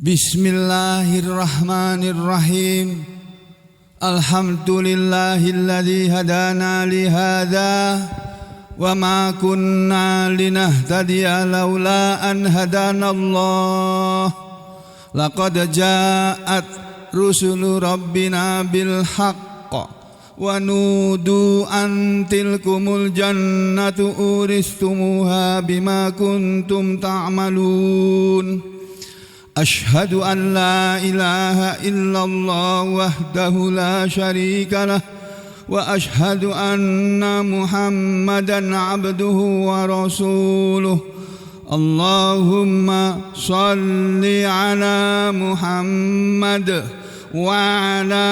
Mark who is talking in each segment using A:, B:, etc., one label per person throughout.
A: Bismillahirrahmanirrahim. Alhamdulillahilladzi hadana li hadza wa ma kunna linahtadiya laula an hadanallah. Laqad ja'at rusulu rabbina bil haqq wa nudu an tilkumul jannatu uristumuha bima kuntum ta'malun. Ashhadu an la ilaha illallah wahdahu la syarika lah wa ashhadu anna Muhammadan abduhu wa rasuluh. Allahumma salli ala Muhammad wa ala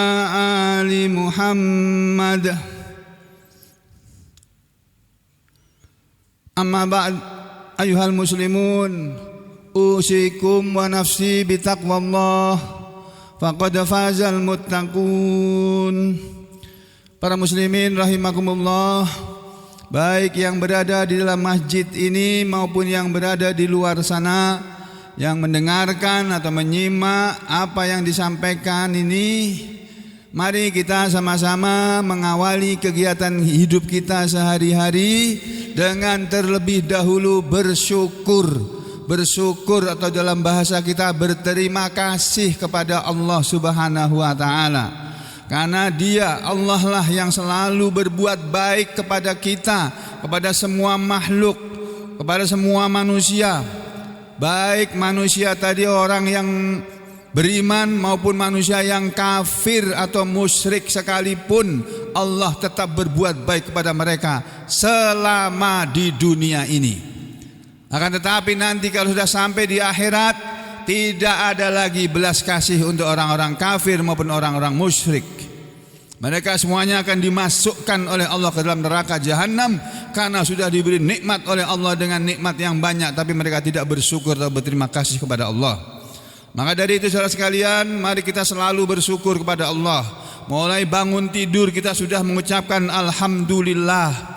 A: ali Muhammad. Amma ba'd, ayuhal muslimun, usikum wa nafsi bitaqwallah faqad fazal muttaqun. Para muslimin rahimakumullah, baik yang berada di dalam masjid ini maupun yang berada di luar sana, yang mendengarkan atau menyimak apa yang disampaikan ini, mari kita sama-sama mengawali kegiatan hidup kita sehari-hari dengan terlebih dahulu bersyukur atau dalam bahasa kita berterima kasih kepada Allah Subhanahu wa taala. Karena Dia, Allah lah yang selalu berbuat baik kepada kita, kepada semua makhluk, kepada semua manusia. Baik manusia tadi orang yang beriman maupun manusia yang kafir atau musyrik sekalipun, Allah tetap berbuat baik kepada mereka selama di dunia ini. Akan tetapi nanti kalau sudah sampai di akhirat, tidak ada lagi belas kasih untuk orang-orang kafir maupun orang-orang musyrik. Mereka semuanya akan dimasukkan oleh Allah ke dalam neraka jahanam karena sudah diberi nikmat oleh Allah dengan nikmat yang banyak, tapi mereka tidak bersyukur atau berterima kasih kepada Allah. Maka dari itu saudara sekalian, mari kita selalu bersyukur kepada Allah. Mulai bangun tidur kita sudah mengucapkan alhamdulillah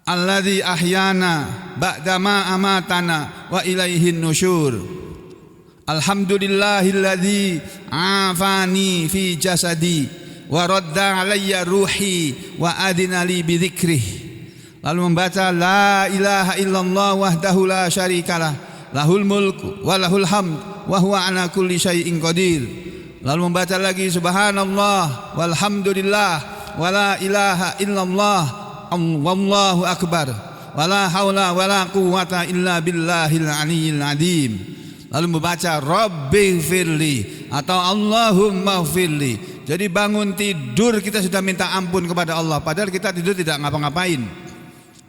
A: alladzi ahyana ba'dama amatana wa ilaihin nusyur. Alhamdulillahilladzi afani fi jasadi wa radda alayya ruhi wa adina li bi dzikrih. Lalu membaca la ilaha illallah wahdahu la syarikalah lahul mulku wa lahul hamd wa huwa ala kulli syai'in qadir. Lalu membaca lagi subhanallah walhamdulillah wa la ilaha illallah wallahu akbar wala haula wala quwwata illa billahil aliyyil azim. Lalu membaca rabbighfirli atau Allahumma ighfirli. Jadi bangun tidur kita sudah minta ampun kepada Allah, padahal kita tidur tidak ngapa-ngapain.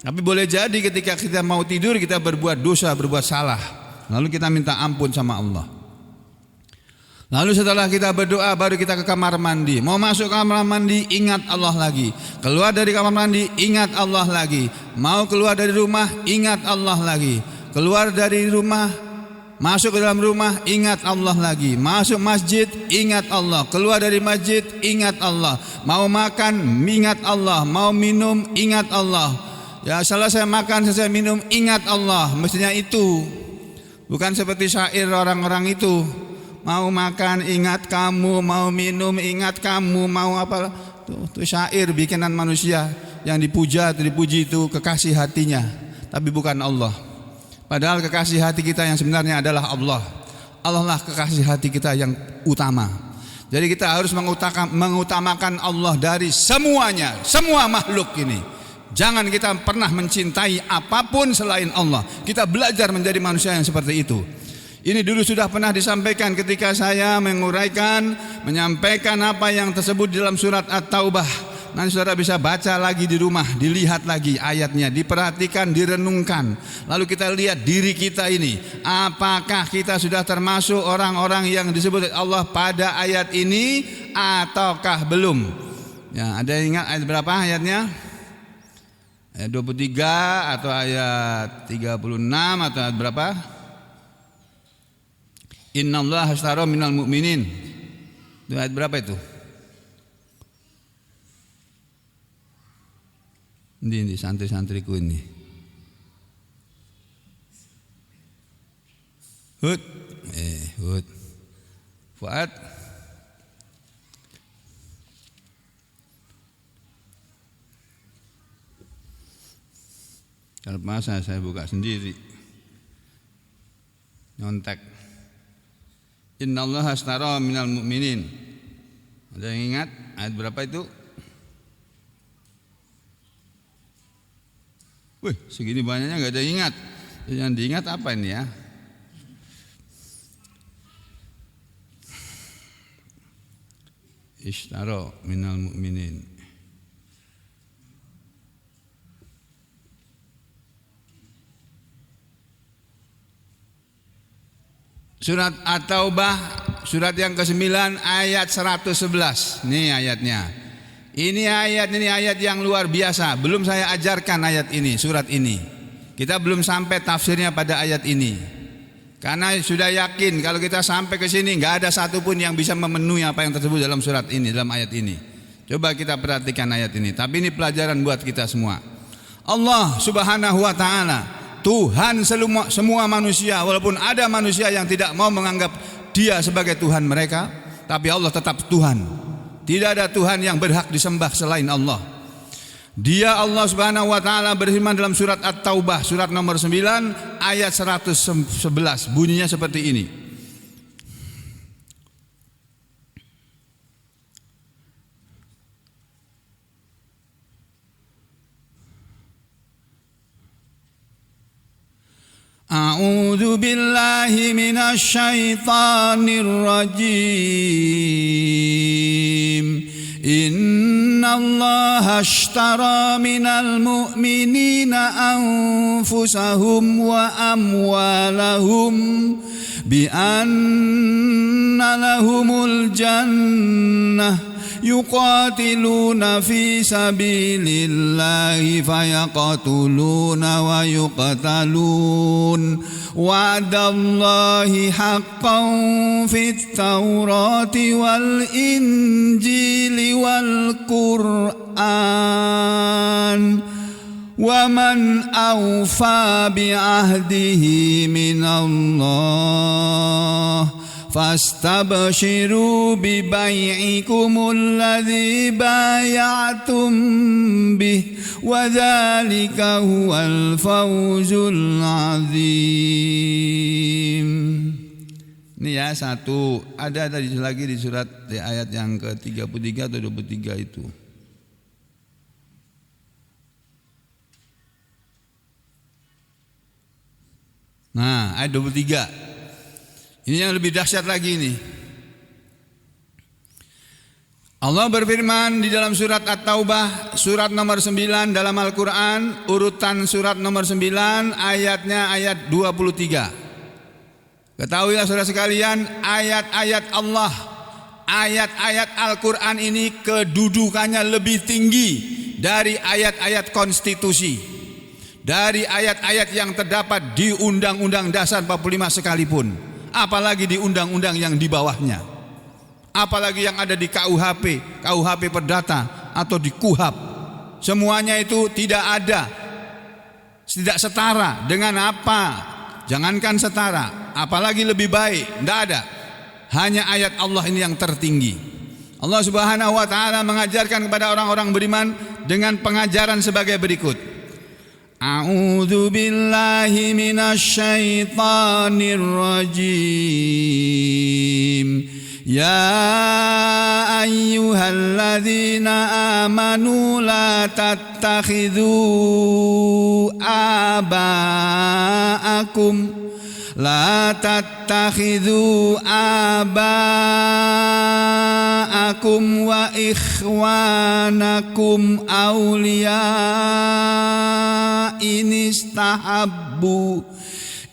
A: Tapi boleh jadi ketika kita mau tidur kita berbuat dosa, berbuat salah, lalu kita minta ampun sama Allah. Lalu setelah kita berdoa baru kita ke kamar mandi. Mau masuk kamar mandi, ingat Allah lagi. Keluar dari kamar mandi, ingat Allah lagi. Mau keluar dari rumah, ingat Allah lagi. Keluar dari rumah, masuk ke dalam rumah, ingat Allah lagi. Masuk masjid, ingat Allah. Keluar dari masjid, ingat Allah. Mau makan, ingat Allah. Mau minum, ingat Allah. Ya, selesai makan, selesai minum, ingat Allah. Mestinya itu. Bukan seperti syair orang-orang itu. Mau makan ingat kamu, mau minum ingat kamu, mau apa? Itu syair bikinan manusia yang dipuja atau dipuji itu kekasih hatinya, tapi bukan Allah. Padahal kekasih hati kita yang sebenarnya adalah Allah. Allah lah kekasih hati kita yang utama. Jadi kita harus mengutamakan Allah dari semuanya, semua makhluk ini. Jangan kita pernah mencintai apapun selain Allah. Kita belajar menjadi manusia yang seperti itu. Ini dulu sudah pernah disampaikan ketika saya menyampaikan apa yang tersebut di dalam surat At-Taubah. Nanti saudara bisa baca lagi di rumah, dilihat lagi ayatnya, diperhatikan, direnungkan. Lalu kita lihat diri kita ini, apakah kita sudah termasuk orang-orang yang disebut Allah pada ayat ini ataukah belum? Ya, ada yang ingat ayat berapa ayatnya? Ayat 23 atau ayat 36 atau ayat berapa? Innallaha ashtara minal mu'minin. Itu ayat berapa itu? Ini santri-santriku ini. Good. Fuad. Kalau masa saya buka sendiri. Nyontek. Innallaha ashtara minal mu'minin. Ada yang ingat ayat berapa itu? Wih, segini banyaknya enggak ada yang ingat. Yang diingat apa ini ya? Ishtara minal mu'minin. Surat At-Taubah, surat yang ke-9 ayat 111. Nih ayatnya. Ini ayat yang luar biasa. Belum saya ajarkan ayat ini, surat ini. Kita belum sampai tafsirnya pada ayat ini. Karena sudah yakin kalau kita sampai ke sini enggak ada satupun yang bisa memenuhi apa yang tersebut dalam surat ini, dalam ayat ini. Coba kita perhatikan ayat ini. Tapi ini pelajaran buat kita semua. Allah Subhanahu wa taala, Tuhan semua manusia, walaupun ada manusia yang tidak mau menganggap Dia sebagai Tuhan mereka, tapi Allah tetap Tuhan. Tidak ada Tuhan yang berhak disembah selain Allah. Dia Allah Subhanahu wa taala berfirman dalam surat At-Taubah, surat nomor 9 ayat 111. Bunyinya seperti ini. A'udzu billahi minasy syaithanir rajim. Innallaha ashtara minal mu'minina anfusahum wa amwalahum bi anna lahumul jannah yuqatiluna fi sabilillahi fayaqtuluna wa yuqtalun wa'dallahi haqqan fit taurati wal injili wal qur'an wa man awfa bi ahdihi minallah fastabshiru bi bai'ikumul ladzi bay'atum bih wa dzalika huwal fawzul azim. Ini ya satu, ada lagi di surat di ayat yang ke-33 atau 23 itu. Nah, ayat 23. Ini yang lebih dahsyat lagi ini. Allah berfirman di dalam surat At-Taubah, surat nomor 9 dalam Al-Quran, urutan surat nomor 9, ayatnya ayat 23. Ketahuilah saudara sekalian, ayat-ayat Allah, ayat-ayat Al-Quran ini kedudukannya lebih tinggi dari ayat-ayat konstitusi, dari ayat-ayat yang terdapat di Undang-Undang Dasar 45 sekalipun. Apalagi di undang-undang yang di bawahnya, apalagi yang ada di KUHP Perdata atau di KUHAP, semuanya itu tidak setara dengan apa, jangankan setara, apalagi lebih baik, tidak ada. Hanya ayat Allah ini yang tertinggi. Allah Subhanahu wa taala mengajarkan kepada orang-orang beriman dengan pengajaran sebagai berikut. A'udzu billahi minasy syaithanir rajim. Ya ayyuhalladzina amanu la tattakhidhu aba'akum لا تتخذوا آباءكم وإخوانكم أولياء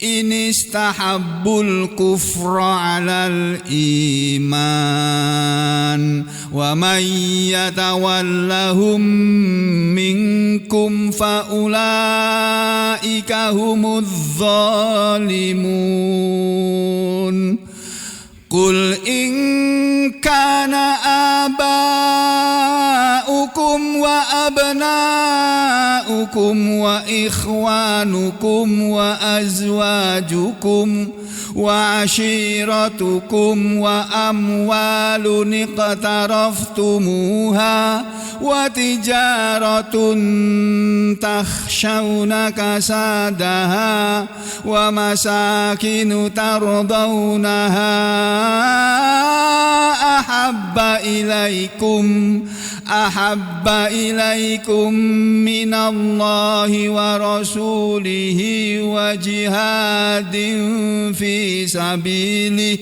A: إن استحبوا الكفر على الإيمان ومن يتولهم منكم فأولئك هم الظالمون قل إن كان آباؤكم وأبناؤكم آباؤكم وإخوانكم وأزواجكم وعشيرتكم وأموال اقترفتموها وتجارة تخشون كسادها ومساكن ترضونها أحب إليكم من الله ورسوله وجهاد في سبيله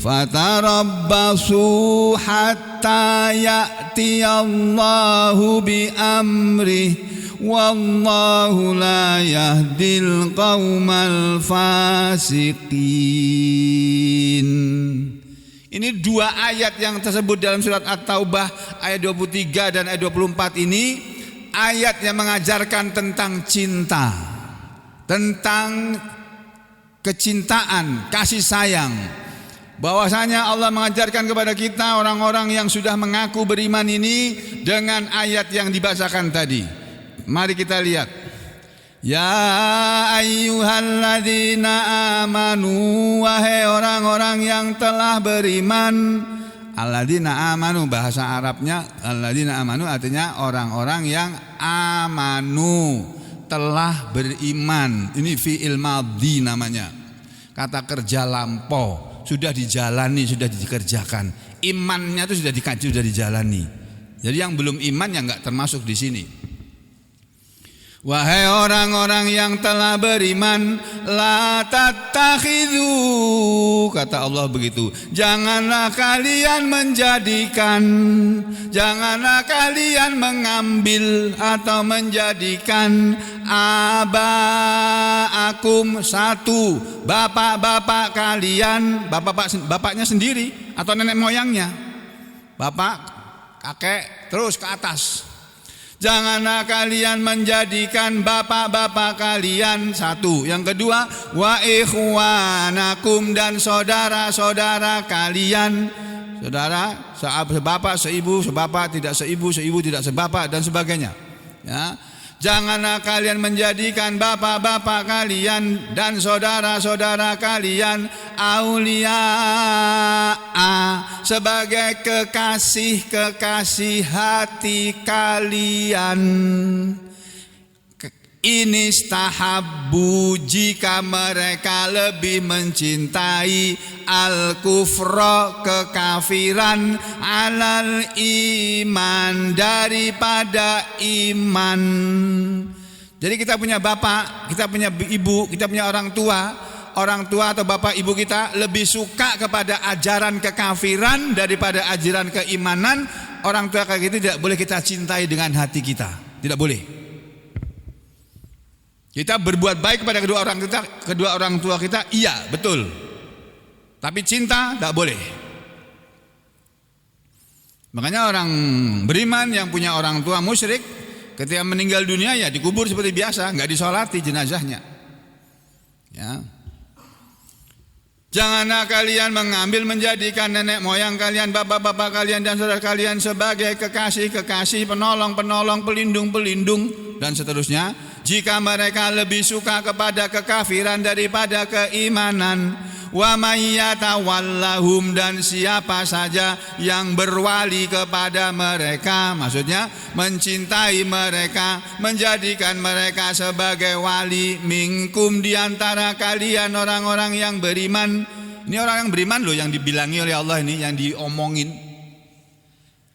A: فتربصوا حتى يأتي الله بأمره والله لا يهدي القوم الفاسقين. Ini dua ayat yang tersebut dalam surat At-Taubah ayat 23 dan ayat 24 ini ayat yang mengajarkan tentang cinta, tentang kecintaan, kasih sayang. Bahwasanya Allah mengajarkan kepada kita orang-orang yang sudah mengaku beriman ini dengan ayat yang dibacakan tadi. Mari kita lihat. Ya ayyuhalladzina amanu, wahai orang-orang yang telah beriman. Alladzina amanu, bahasa Arabnya alladzina amanu artinya orang-orang yang amanu, telah beriman. Ini fi'il madhi namanya, kata kerja lampau, sudah dijalani, sudah dikerjakan. Imannya itu sudah dikaji, sudah dijalani. Jadi yang belum iman yang enggak termasuk di sini. Wahai orang-orang yang telah beriman, la tattakhidhu, kata Allah begitu, janganlah kalian mengambil atau menjadikan abaakum, satu, bapak-bapak kalian, bapaknya sendiri atau nenek moyangnya, bapak, kakek, terus ke atas. Janganlah kalian menjadikan bapak-bapak kalian, satu. Yang kedua, wa ikhwanakum, dan saudara-saudara kalian. Saudara, sebapak, seibu, sebapak, tidak seibu, seibu, tidak sebapak, dan sebagainya. Ya. Janganlah kalian menjadikan bapak-bapak kalian dan saudara-saudara kalian auliaa, sebagai kekasih-kekasih hati kalian. Inistahabbu, jika mereka lebih mencintai al-kufra, kekafiran, alal iman, daripada iman. Jadi kita punya bapak, kita punya ibu, kita punya orang tua atau bapak ibu kita lebih suka kepada ajaran kekafiran daripada ajaran keimanan. Orang tua kayak gitu tidak boleh kita cintai dengan hati kita, tidak boleh. Kita berbuat baik kepada kedua orang tua kita, iya betul. Tapi cinta tidak boleh. Makanya orang beriman yang punya orang tua musyrik, ketika meninggal dunia ya dikubur seperti biasa, nggak disolati jenazahnya. Ya. Janganlah kalian mengambil menjadikan nenek moyang kalian, bapak-bapak kalian dan saudara kalian sebagai kekasih-kekasih, penolong-penolong, pelindung-pelindung dan seterusnya. Jika mereka lebih suka kepada kekafiran daripada keimanan. Wa may yatawallahum, dan siapa saja yang berwali kepada mereka, maksudnya mencintai mereka, menjadikan mereka sebagai wali, minkum, diantara kalian orang-orang yang beriman. Ini orang yang beriman loh yang dibilangi oleh Allah ini, yang diomongin.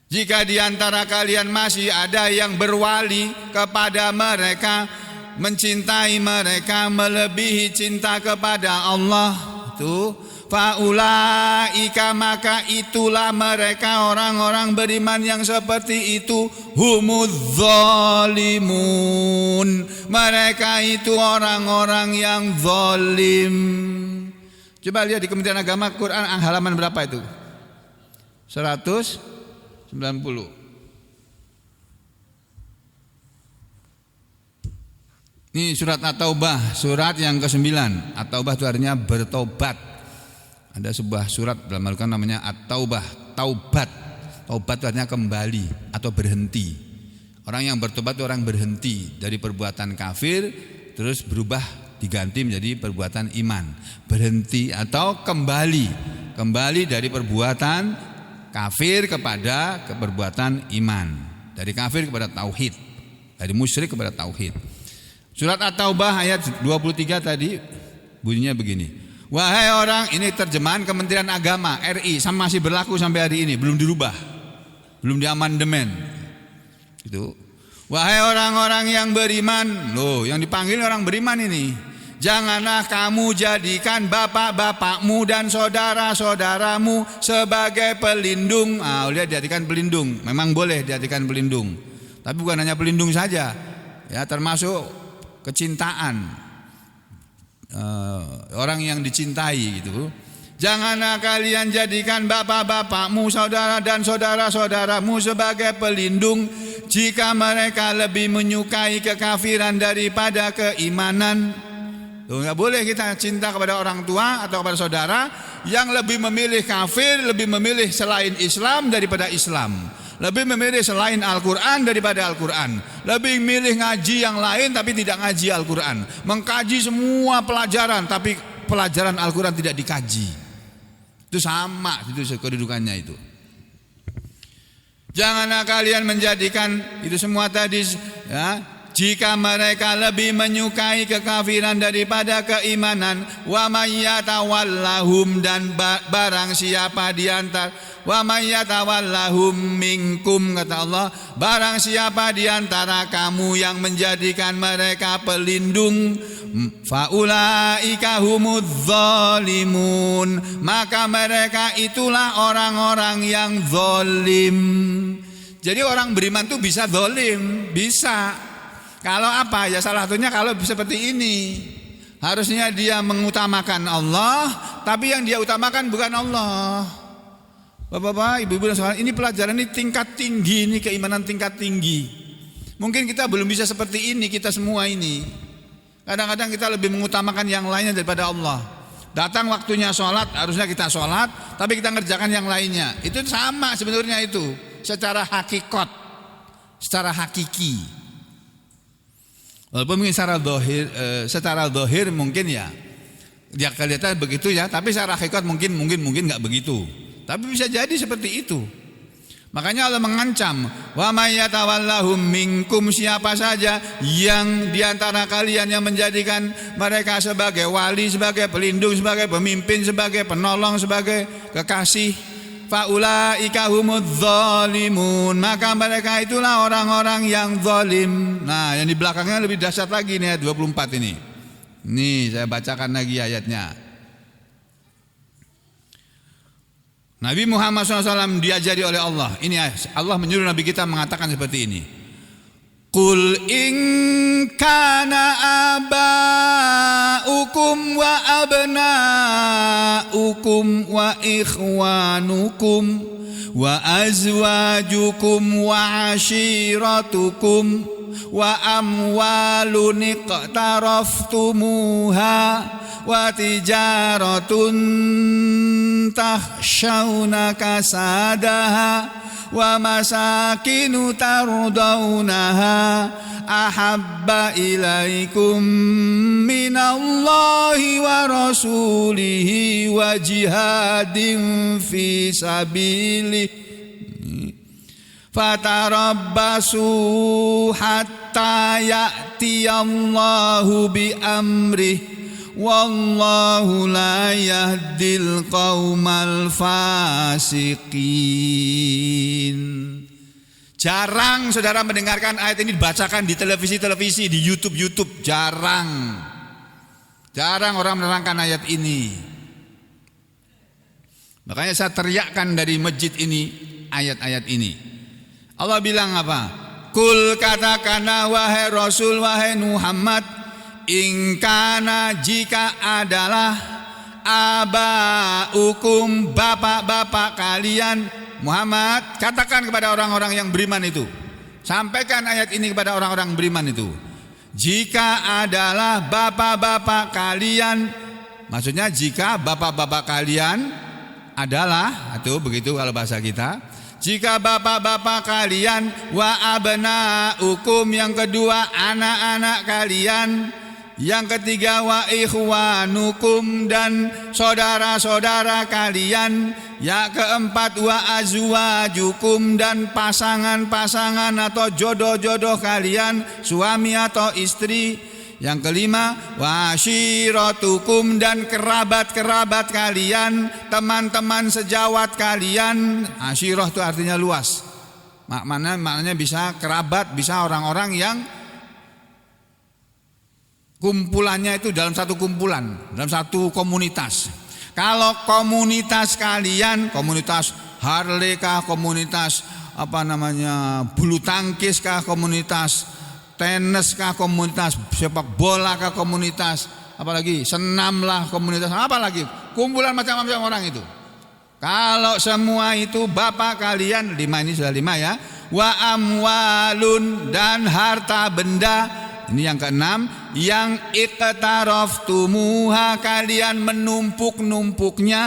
A: Jika diantara kalian masih ada yang berwali kepada mereka, mencintai mereka melebihi cinta kepada Allah, itu faulaika, maka itulah mereka orang-orang beriman yang seperti itu, humudz zalimun, mereka itu orang-orang yang zalim. Coba lihat di Kementerian Agama Quran halaman berapa itu? 190. Ini surat At-Taubah, surat yang ke-9. At-Taubah itu artinya bertobat. Ada sebuah surat dalam Al-Quran namanya At-Taubah, taubat. Taubat itu artinya kembali atau berhenti. Orang yang bertobat itu orang berhenti dari perbuatan kafir terus berubah diganti menjadi perbuatan iman. Berhenti atau kembali dari perbuatan kafir kepada perbuatan iman. Dari kafir kepada tauhid, dari musyrik kepada tauhid. Surat At-Taubah ayat 23 tadi bunyinya begini. Wahai orang, ini terjemahan Kementerian Agama RI, masih berlaku sampai hari ini, belum dirubah, belum diamandemen. Itu. Wahai orang-orang yang beriman, loh, yang dipanggil orang beriman ini. Janganlah kamu jadikan bapak-bapakmu dan saudara-saudaramu sebagai pelindung. Lihat, diartikan pelindung. Memang boleh diartikan pelindung. Tapi bukan hanya pelindung saja. Ya, termasuk kecintaan. Orang yang dicintai gitu. Janganlah kalian jadikan bapak-bapakmu, saudara dan saudara-saudaramu sebagai pelindung jika mereka lebih menyukai kekafiran daripada keimanan. Enggak boleh kita cinta kepada orang tua atau kepada saudara yang lebih memilih kafir, lebih memilih selain Islam daripada Islam, lebih memilih selain Al-Quran daripada Al-Quran, lebih memilih ngaji yang lain tapi tidak ngaji Al-Quran, mengkaji semua pelajaran tapi pelajaran Al-Quran tidak dikaji. Itu sama, itu kedudukannya itu. Janganlah kalian menjadikan itu semua tadi ya, jika mereka lebih menyukai kekafiran daripada keimanan. Wa may yatawallahum, dan barang siapa di antara, wa may yatawallahum minkum, kata Allah, barang siapa di antara kamu yang menjadikan mereka pelindung, faulaika humudz zalimun, maka mereka itulah orang-orang yang zalim. Jadi orang beriman itu bisa zalim, bisa. Kalau apa? Ya salah satunya kalau seperti ini. Harusnya dia mengutamakan Allah, tapi yang dia utamakan bukan Allah. Bapak-bapak, ibu-ibu dan saudara, ini pelajaran ini tingkat tinggi, ini keimanan tingkat tinggi. Mungkin kita belum bisa seperti ini, kita semua ini. Kadang-kadang kita lebih mengutamakan yang lainnya daripada Allah. Datang waktunya sholat, harusnya kita sholat, tapi kita ngerjakan yang lainnya. Itu sama sebenarnya itu, secara hakikat, secara hakiki. Walaupun mungkin secara zahir mungkin ya kelihatan begitu ya, tapi secara hakikat mungkin nggak begitu. Tapi bisa jadi seperti itu. Makanya Allah mengancam, wa may yatawallahum minkum, siapa saja yang diantara kalian yang menjadikan mereka sebagai wali, sebagai pelindung, sebagai pemimpin, sebagai penolong, sebagai kekasih, faulaika humudz zalimun, maka mereka itulah orang-orang yang zalim. Nah, yang di belakangnya lebih dahsyat lagi nih, ayat 24 ini. Nih saya bacakan lagi ayatnya. Nabi Muhammad SAW diajari oleh Allah. Ini Allah menyuruh Nabi kita mengatakan seperti ini. Qul in kana aba'ukum wa abna'ukum wa ikhwanukum wa azwajukum wa ashiratukum wa amwalun iqtaraftumuha wa tijaratun tahshawna kasadaha wa masakinu tardawnaha ahabba ilaikum minallahi wa rasulihi wa jihadin fi sabilihi fatarabbasu hatta ya'tiyallahu bi amrihi wallahu la yahdil qaumal fasiqin. Jarang saudara mendengarkan ayat ini dibacakan di televisi-televisi, di YouTube, jarang. Jarang orang menerangkan ayat ini. Makanya saya teriakkan dari masjid ini ayat-ayat ini. Allah bilang apa? Kul, katakanlah wahai Rasul, wahai Muhammad, ingkana, jika adalah abaukum, bapak-bapak kalian. Muhammad, katakan kepada orang-orang yang beriman itu, sampaikan ayat ini kepada orang-orang beriman itu. Jika adalah bapak-bapak kalian, maksudnya jika bapak-bapak kalian adalah, atau begitu kalau bahasa kita, Jika bapak-bapak kalian, wa abnaukum yang kedua anak-anak kalian, yang ketiga wa ikhwanukum dan saudara-saudara kalian, yang keempat wa azwajukum dan pasangan-pasangan atau jodoh-jodoh kalian, suami atau istri. Yang kelima wa ashiratukum dan kerabat-kerabat kalian, teman-teman sejawat kalian. Ashirah itu artinya luas. Maknanya bisa kerabat, bisa orang-orang yang kumpulannya itu dalam satu kumpulan, dalam satu komunitas. Kalau komunitas kalian, komunitas Harley kah, komunitas bulu tangkis kah, komunitas tenis kah, komunitas sepak bola kah, komunitas apalagi senam lah, komunitas apalagi, kumpulan macam-macam orang itu. Kalau semua itu bapak kalian, 5 ini sudah 5 ya. Wa amwalun dan harta benda. Ini yang keenam, yang iqtaraftumuha kalian menumpuk-numpuknya.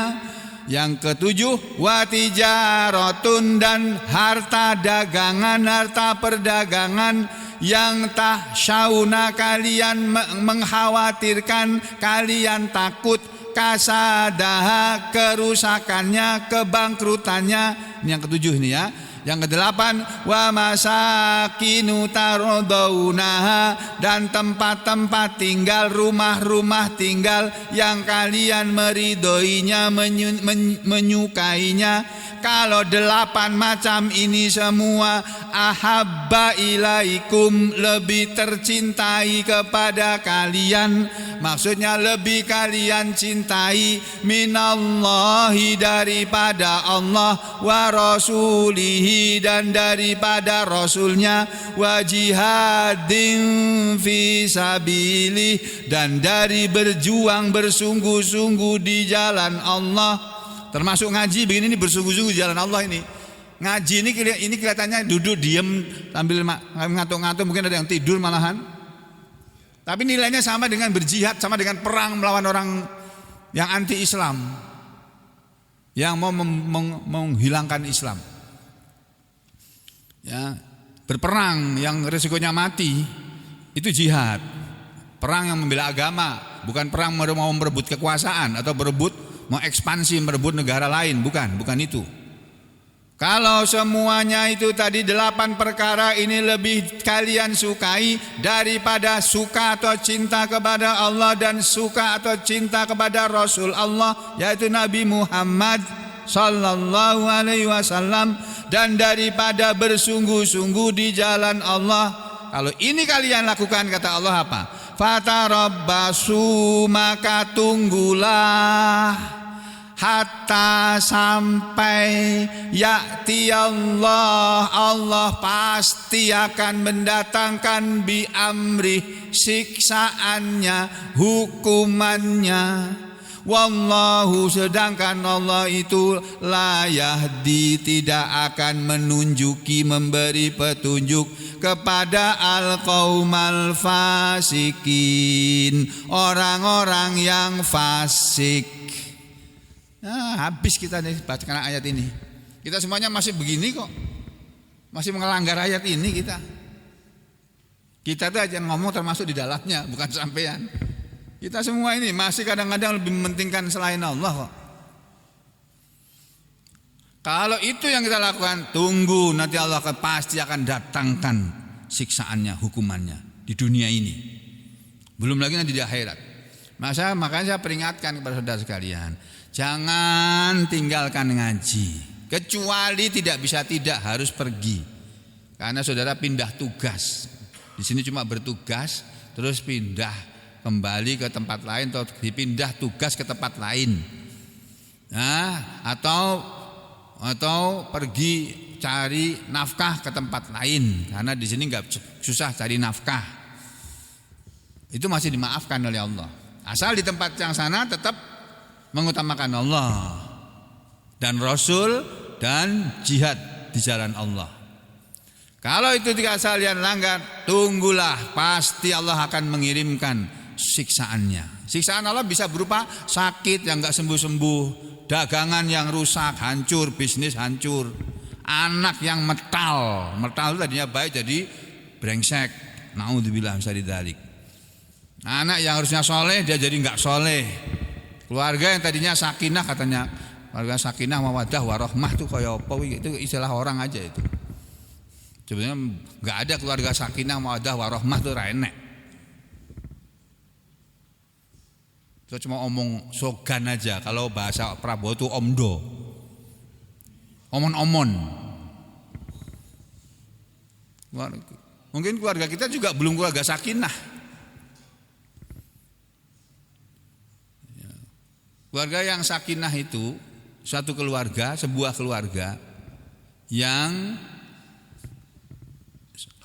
A: Yang ketujuh wa tijaratun dan harta dagangan, harta perdagangan yang tahsyauna kalian mengkhawatirkan, kalian takut kasadaha kerusakannya, kebangkrutannya. Ini yang ketujuh ini ya. Yang kedelapan wa masakinu tardaunaha dan tempat-tempat tinggal, rumah-rumah tinggal yang kalian meridhoinya, menyukainya. Kalau 8 macam ini semua ahabba ilaikum, lebih tercintai kepada kalian, maksudnya lebih kalian cintai, minallahi daripada Allah, wa rasulihi dan daripada rasulnya, wa jihadin fi sabilih dan dari berjuang bersungguh-sungguh di jalan Allah. Termasuk ngaji begini, ini bersungguh-sungguh di jalan Allah ini. Ngaji ini kelihatannya duduk diam sambil ngantuk-ngantuk, mungkin ada yang tidur malahan. Tapi nilainya sama dengan berjihad, sama dengan perang melawan orang yang anti Islam, yang mau menghilangkan Islam. Ya, berperang yang risikonya mati itu jihad. Perang yang membela agama, bukan perang mau merebut kekuasaan atau mau ekspansi merebut negara lain, bukan itu. Kalau semuanya itu tadi 8 perkara ini lebih kalian sukai daripada suka atau cinta kepada Allah dan suka atau cinta kepada Rasul Allah, yaitu Nabi Muhammad sallallahu alaihi wasallam, dan daripada bersungguh-sungguh di jalan Allah. Kalau ini kalian lakukan, kata Allah apa? Fatarabbasu, maka tunggulah hatta sampai ya'ti Allah pasti akan mendatangkan bi amri, siksaannya, hukumannya. Wallahu, sedangkan Allah itu la yahdi, tidak akan menunjuki, memberi petunjuk kepada al-qaumal fasikin, orang-orang yang fasik. Nah, habis kita nih bacakan ayat ini. Kita semuanya masih begini kok, masih melanggar ayat ini kita. Kita tuh aja ngomong termasuk di dalamnya, bukan sampean. Kita semua ini masih kadang-kadang lebih mementingkan selain Allah kok. Kalau itu yang kita lakukan, tunggu nanti Allah pasti akan datangkan siksaannya, hukumannya di dunia ini. Belum lagi nanti di akhirat. Makanya saya peringatkan kepada saudara sekalian, jangan tinggalkan ngaji, kecuali tidak bisa tidak harus pergi. Karena saudara pindah tugas. Di sini cuma bertugas, terus pindah kembali ke tempat lain atau dipindah tugas ke tempat lain. Nah, atau pergi cari nafkah ke tempat lain, karena di sini nggak susah cari nafkah. Itu masih dimaafkan oleh Allah. Asal di tempat yang sana tetap mengutamakan Allah dan Rasul dan jihad di jalan Allah. Kalau itu tidak kalian langgar, tunggulah pasti Allah akan mengirimkan siksaannya. Siksaan Allah bisa berupa sakit yang enggak sembuh-sembuh, dagangan yang rusak, hancur, bisnis hancur, Anak yang metal itu tadinya baik jadi brengsek. Naudzubillah min dzalik. Anak yang harusnya soleh dia jadi enggak soleh. Keluarga yang tadinya sakinah katanya, keluarga sakinah mawaddah warahmah itu kayak apa? Itu istilah orang aja itu. Sebenarnya enggak ada keluarga sakinah mawaddah warahmah itu ra enek. Itu cuma omong slogan aja. Kalau bahasa Prabowo itu omdo. Omon-omon. Mungkin keluarga kita juga belum keluarga sakinah. Keluarga yang sakinah itu suatu keluarga, sebuah keluarga yang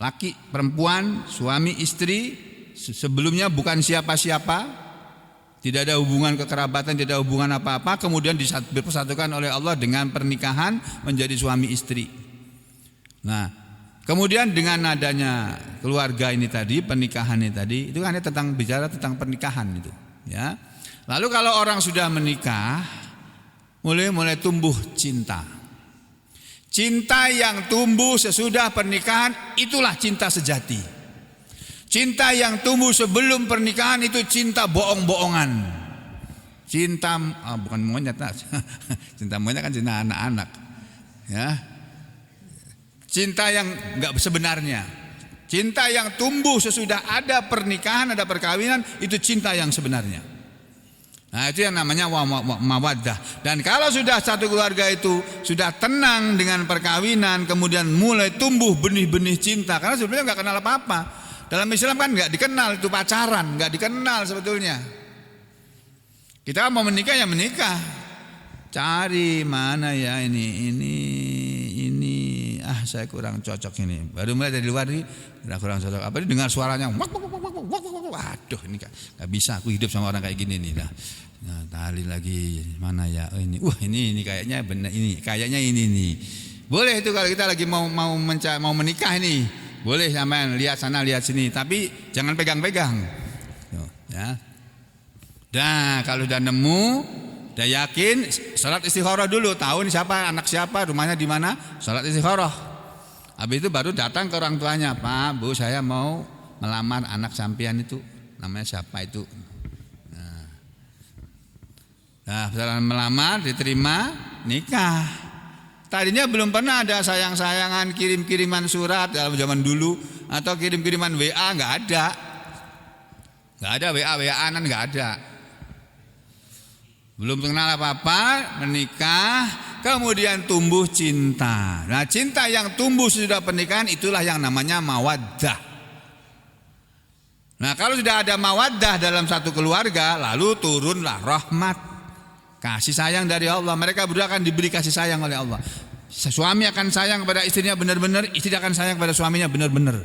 A: laki, perempuan, suami, istri sebelumnya bukan siapa-siapa, tidak ada hubungan kekerabatan, tidak ada hubungan apa-apa, kemudian dipersatukan oleh Allah dengan pernikahan menjadi suami istri. Nah, kemudian dengan adanya keluarga ini tadi, pernikahan ini tadi, itu hanya bicara tentang pernikahan itu, ya. Lalu kalau orang sudah menikah, mulai tumbuh cinta. Cinta yang tumbuh sesudah pernikahan itulah cinta sejati. Cinta yang tumbuh sebelum pernikahan itu cinta bohong-bohongan. Cinta bukan monyet, cinta monyet kan cinta anak-anak, ya. Cinta yang enggak sebenarnya. Cinta yang tumbuh sesudah ada pernikahan, ada perkawinan, itu cinta yang sebenarnya. Nah, itu yang namanya mawaddah. Dan kalau sudah satu keluarga itu sudah tenang dengan perkawinan, kemudian mulai tumbuh benih-benih cinta, karena sebenarnya enggak kenal apa-apa. Dalam Islam kan enggak dikenal itu pacaran, enggak dikenal sebetulnya. Kita mau menikah ya menikah. Cari mana ya ini saya kurang cocok ini. Baru mulai dari luar ini udah kurang cocok. Apa ini dengar suaranya waduh ini enggak bisa aku hidup sama orang kayak gini nih. Nah, tali lagi mana ya? Oh, ini ini kayaknya benar ini. Kayaknya ini nih. Boleh itu kalau kita lagi mau menikah ini. Boleh sampean lihat sana lihat sini, tapi jangan pegang-pegang. Ya. Nah, kalau udah nemu, udah yakin, salat istikharah dulu, tahu nih siapa, anak siapa, rumahnya di mana, salat istikharah. Habis itu baru datang ke orang tuanya, Pak, Bu, saya mau melamar anak sampean itu, namanya siapa itu. Nah, setelah melamar, diterima, nikah. Tadinya belum pernah ada sayang-sayangan, kirim-kiriman surat dalam zaman dulu, atau kirim-kiriman WA, nggak ada. Nggak ada WA-WA-anan, nggak ada. Belum kenal apa-apa, menikah, kemudian tumbuh cinta. Nah, cinta yang tumbuh sesudah pernikahan itulah yang namanya mawaddah. Nah, kalau sudah ada mawaddah dalam satu keluarga, lalu turunlah rahmat, kasih sayang dari Allah. Mereka berdua akan diberi kasih sayang oleh Allah. Suami akan sayang kepada istrinya benar-benar, istri akan sayang kepada suaminya benar-benar.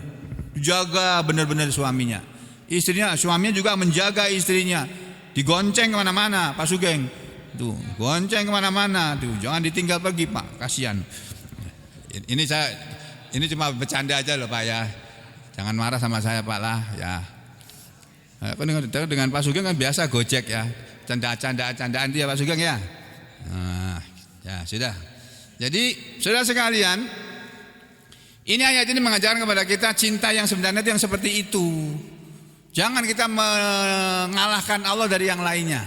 A: Jaga benar-benar suaminya. Suaminya juga menjaga istrinya. Digonceng kemana-mana, Pak Sugeng. Tuh, gonceng kemana-mana. Tuh, jangan ditinggal pergi, Pak. Kasihan. Ini cuma bercanda aja loh, Pak ya. Jangan marah sama saya, Pak lah, ya. Dengan Pak Sugeng kan biasa gojek ya. Candaan dia Pak Sugeng ya. Nah, ya sudah. Jadi, saudara sekalian, ini ayat ini mengajarkan kepada kita cinta yang sebenarnya itu yang seperti itu. Jangan kita mengalahkan Allah dari yang lainnya.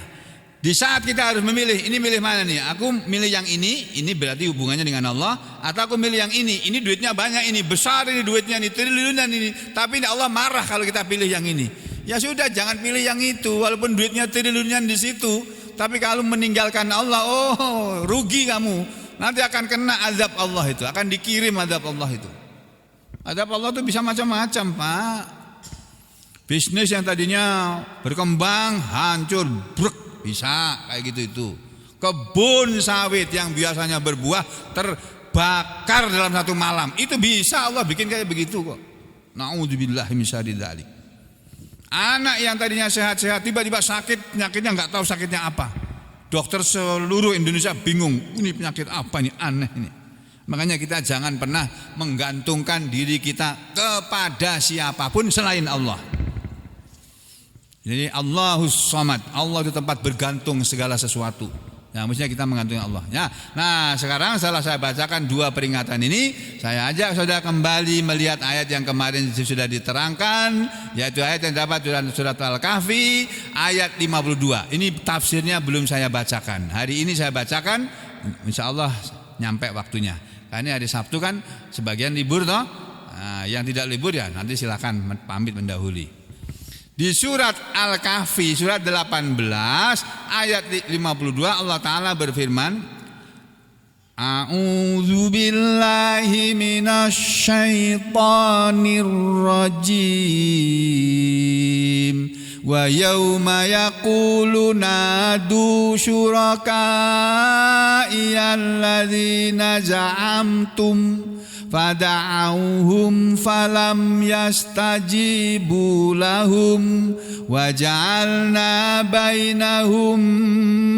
A: Di saat kita harus memilih, ini milih mana nih? Aku milih yang ini berarti hubungannya dengan Allah. Atau aku milih yang ini duitnya banyak, ini besar, ini duitnya, ini triliunan ini. Tapi Allah marah kalau kita pilih yang ini. Ya sudah, jangan pilih yang itu, walaupun duitnya triliunan di situ. Tapi kalau meninggalkan Allah, rugi kamu. Nanti akan kena azab Allah itu, akan dikirim azab Allah itu. Azab Allah itu bisa macam-macam, Pak. Bisnis yang tadinya berkembang hancur, bisa kayak gitu itu. Kebun sawit yang biasanya berbuah terbakar dalam satu malam, itu bisa Allah bikin kayak begitu kok. Na'udzubillahi min syarri dzalik. Anak yang tadinya sehat-sehat tiba-tiba sakit, penyakitnya nggak tahu sakitnya apa. Dokter seluruh Indonesia bingung, ini penyakit apa ini, aneh ini. Makanya kita jangan pernah menggantungkan diri kita kepada siapapun selain Allah. Jadi Allahus Samad, Allah itu tempat bergantung segala sesuatu. Ya, mestinya kita menggantungkan Allah. Ya. Nah, sekarang setelah saya bacakan 2 peringatan ini, saya ajak saudara kembali melihat ayat yang kemarin sudah diterangkan, yaitu ayat yang dapat dalam surat Al-Kahfi ayat 52. Ini tafsirnya belum saya bacakan. Hari ini saya bacakan, insya Allah nyampe waktunya. Karena hari Sabtu kan sebagian libur toh. Nah, yang tidak libur ya nanti silakan pamit mendahului. Di surat Al-Kahfi surat 18 ayat 52 Allah Ta'ala berfirman, A'udzu billahi minasy syaithanir rajim. Wa yauma yaqulu nadu syuraka'i alladzina za'amtum fada'auhum falam yastajibu lahum wa ja'alna bainahum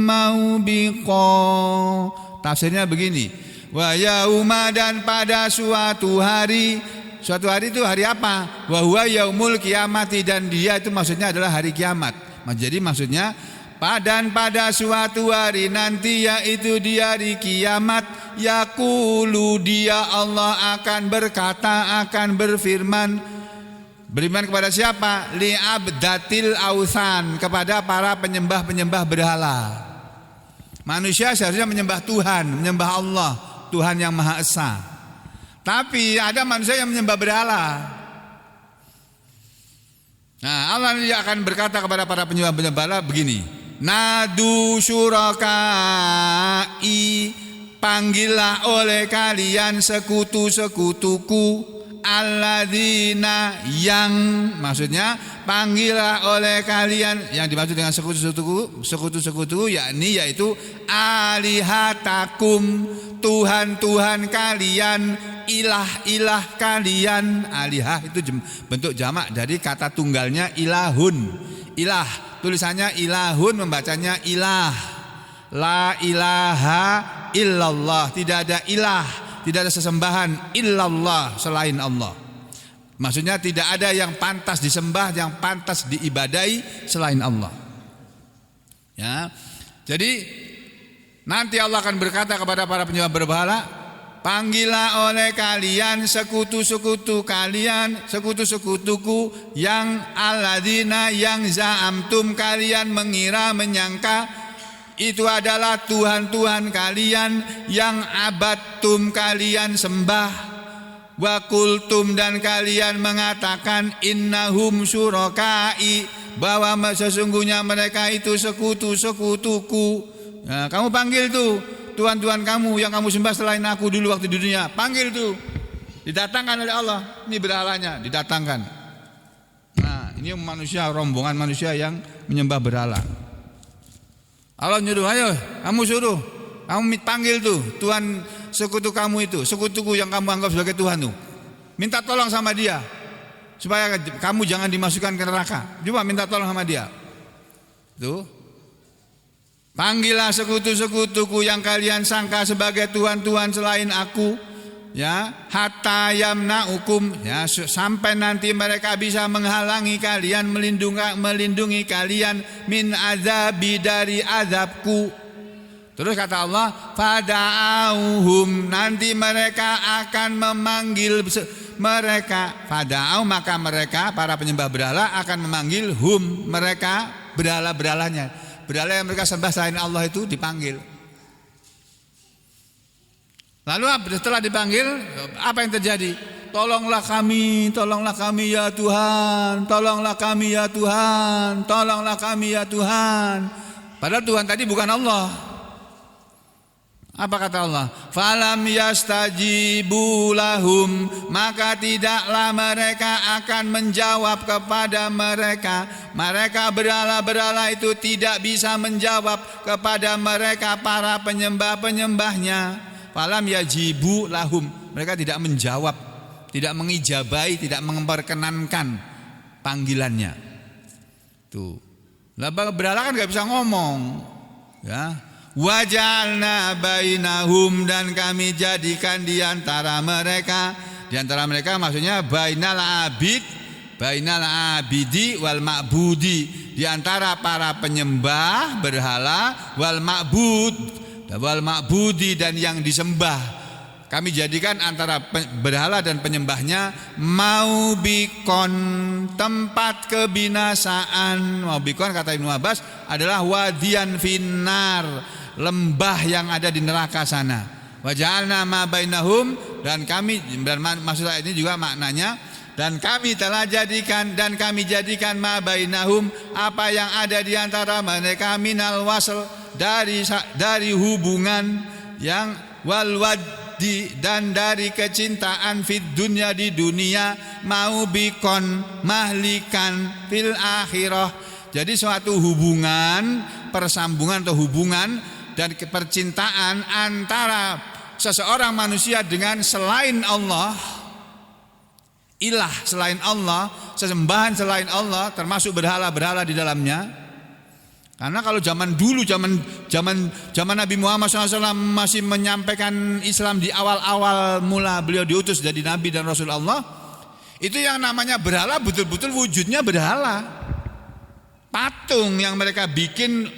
A: maubiqa. Tafsirnya begini, wa yauma, dan pada suatu hari itu hari apa? Wa huwa yaumul kiamati, dan dia itu maksudnya adalah hari kiamat. Jadi maksudnya pada suatu hari nanti, yaitu di hari kiamat, yaqulu, dia Allah akan berkata, akan berfirman. Beriman kepada siapa? Li'abdatil ausan, kepada para penyembah-penyembah berhala. Manusia seharusnya menyembah Tuhan, menyembah Allah, Tuhan yang Maha Esa. Tapi ada manusia yang menyembah berhala. Nah, Allah akan berkata kepada para penyembah berhala begini, nadu syurakai, panggillah oleh kalian sekutu-sekutuku, alladzina, yang, maksudnya panggillah oleh kalian, yang dimaksud dengan sekutu-sekutu yakni yaitu alihatakum, Tuhan-Tuhan kalian, ilah-ilah kalian. Alihah itu bentuk jamak dari kata tunggalnya ilahun. Ilah, tulisannya ilahun, membacanya ilah. La ilaha illallah, tidak ada ilah, tidak ada sesembahan illallah selain Allah. Maksudnya tidak ada yang pantas disembah, yang pantas diibadai selain Allah. Ya. Jadi nanti Allah akan berkata kepada para penyembah berhala, panggillah oleh kalian sekutu-sekutu kalian, sekutu-sekutuku, yang alladzina, yang za'amtum, kalian mengira, menyangka itu adalah Tuhan-Tuhan kalian, yang abadtum, kalian sembah, wa kultum, dan kalian mengatakan innahum syurakai, bahwa sesungguhnya mereka itu sekutu-sekutuku. Nah, kamu panggil tuh Tuhan-Tuhan kamu yang kamu sembah selain aku dulu waktu di dunia, panggil tuh. Didatangkan oleh Allah, ini berhalanya didatangkan. Nah, ini manusia, rombongan manusia yang menyembah berhala. Allah nyuruh, ayo kamu suruh, kamu panggil tuh Tuhan sekutu kamu itu, sekutuku yang kamu anggap sebagai Tuhan tuh. Minta tolong sama dia supaya kamu jangan dimasukkan ke neraka. Coba minta tolong sama dia. Tuh. Panggillah sekutu-sekutuku yang kalian sangka sebagai Tuhan-Tuhan selain aku, ya, hatta yamna'ukum, ya, sampai nanti mereka bisa menghalangi kalian, melindungi kalian min azabi, dari azabku. Terus kata Allah, fada'auhum, nanti mereka akan memanggil mereka, fada'au, maka mereka para penyembah berhala akan memanggil hum, mereka, berhala-berhalanya. Berhala yang mereka sembah selain Allah itu dipanggil. Lalu setelah dipanggil, apa yang terjadi? Tolonglah kami ya Tuhan, tolonglah kami ya Tuhan, tolonglah kami ya Tuhan. Padahal Tuhan tadi bukan Allah. Apa kata Allah? Falam yastajibu lahum, maka tidaklah mereka akan menjawab kepada mereka. Mereka berhala-berhala itu tidak bisa menjawab kepada mereka para penyembah-penyembahnya. Falam yajibu lahum, mereka tidak menjawab, tidak mengijabai, tidak memperkenankan panggilannya. Tuh. Lah berhala kan enggak bisa ngomong. Ya. Wajalna bainahum, dan kami jadikan di antara mereka maksudnya bainal abidi wal ma'budi, di antara para penyembah berhala wal ma'budi dan yang disembah. Kami jadikan antara berhala dan penyembahnya maubikon, tempat kebinasaan. Maubikon kata Ibnu Abbas adalah wadian finnar, lembah yang ada di neraka sana. Waja'alna ma bainahum, dan kami, dan maksud ini juga maknanya, dan kami jadikan ma bainahum, apa yang ada di antara mereka, minal wasl, dari hubungan yang wal dan dari kecintaan fid dunya, di dunia, mau bikon, mahlikan fil akhirah. Jadi suatu hubungan, persambungan atau hubungan dan kepercintaan antara seseorang manusia dengan selain Allah, ilah selain Allah, sesembahan selain Allah, termasuk berhala-berhala di dalamnya. Karena kalau zaman dulu, zaman Nabi Muhammad SAW masih menyampaikan Islam di awal-awal mula beliau diutus jadi Nabi dan Rasul Allah, itu yang namanya berhala betul-betul wujudnya berhala, patung yang mereka bikin